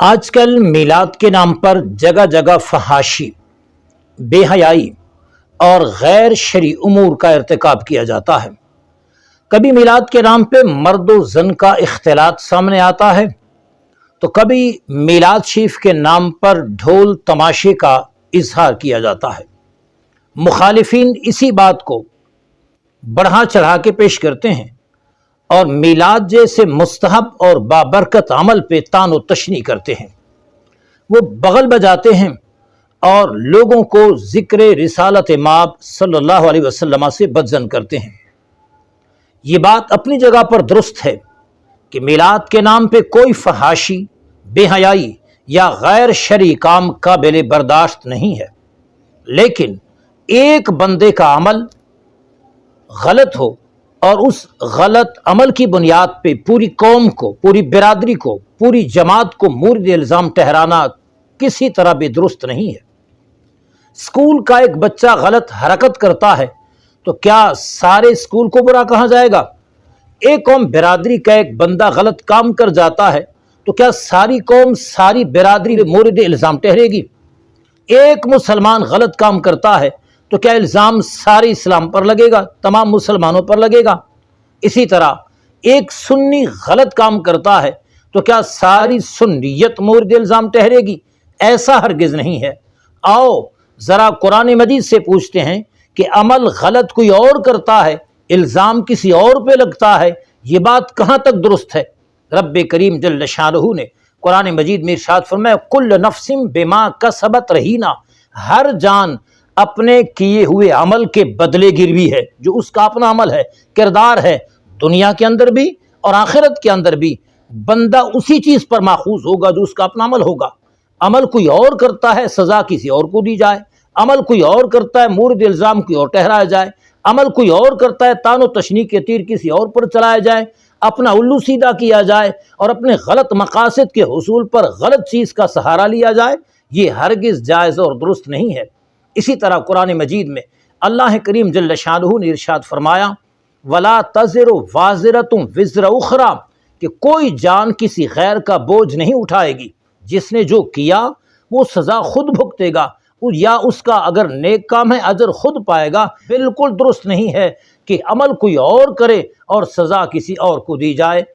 آج کل میلاد کے نام پر جگہ جگہ فحاشی، بے حیائی اور غیر شرعی امور کا ارتکاب کیا جاتا ہے۔ کبھی میلاد کے نام پہ مرد و زن کا اختلاط سامنے آتا ہے تو کبھی میلاد شریف کے نام پر ڈھول تماشے کا اظہار کیا جاتا ہے۔ مخالفین اسی بات کو بڑھا چڑھا کے پیش کرتے ہیں اور میلاد جیسے مستحب اور بابرکت عمل پہ طعن و تشنیع کرتے ہیں۔ وہ بغل بجاتے ہیں اور لوگوں کو ذکر رسالت مآب صلی اللہ علیہ وسلم سے بدظن کرتے ہیں۔ یہ بات اپنی جگہ پر درست ہے کہ میلاد کے نام پہ کوئی فحاشی، بے حیائی یا غیر شرعی کام قابل برداشت نہیں ہے، لیکن ایک بندے کا عمل غلط ہو اور اس غلط عمل کی بنیاد پہ پوری قوم کو، پوری برادری کو، پوری جماعت کو مورد الزام ٹھہرانا کسی طرح بھی درست نہیں ہے۔ اسکول کا ایک بچہ غلط حرکت کرتا ہے تو کیا سارے اسکول کو برا کہا جائے گا؟ ایک قوم برادری کا ایک بندہ غلط کام کر جاتا ہے تو کیا ساری قوم، ساری برادری مورد الزام ٹھہرے گی؟ ایک مسلمان غلط کام کرتا ہے تو کیا الزام سارے اسلام پر لگے گا، تمام مسلمانوں پر لگے گا؟ اسی طرح ایک سنی غلط کام کرتا ہے تو کیا ساری سنیت مورد الزام ٹھہرے گی؟ ایسا ہرگز نہیں ہے۔ آؤ ذرا قرآن مجید سے پوچھتے ہیں کہ عمل غلط کوئی اور کرتا ہے، الزام کسی اور پہ لگتا ہے، یہ بات کہاں تک درست ہے؟ رب کریم جل شانہ نے قرآن مجید میں ارشاد فرمایا کل نفس بما کسبت رہینہ، ہر جان اپنے کیے ہوئے عمل کے بدلے گروی ہے، جو اس کا اپنا عمل ہے، کردار ہے، دنیا کے اندر بھی اور آخرت کے اندر بھی بندہ اسی چیز پر ماخوذ ہوگا جو اس کا اپنا عمل ہوگا۔ عمل کوئی اور کرتا ہے، سزا کسی اور کو دی جائے، عمل کوئی اور کرتا ہے، مورد الزام کوئی اور ٹھہرایا جائے، عمل کوئی اور کرتا ہے، طعن و تشنیع کے تیر کسی اور پر چلایا جائے، اپنا الو سیدھا کیا جائے اور اپنے غلط مقاصد کے حصول پر غلط چیز کا سہارا لیا جائے، یہ ہرگز جائز اور درست نہیں ہے۔ اسی طرح قرآن مجید میں اللہ کریم جل شانہ نے ارشاد فرمایا وَلَا تَزِرُ وَازِرَةٌ وِزْرَ أُخْرَىٰ، کہ کوئی جان کسی غیر کا بوجھ نہیں اٹھائے گی، جس نے جو کیا وہ سزا خود بھگتے گا، یا اس کا اگر نیک کام ہے اجر خود پائے گا۔ بالکل درست نہیں ہے کہ عمل کوئی اور کرے اور سزا کسی اور کو دی جائے۔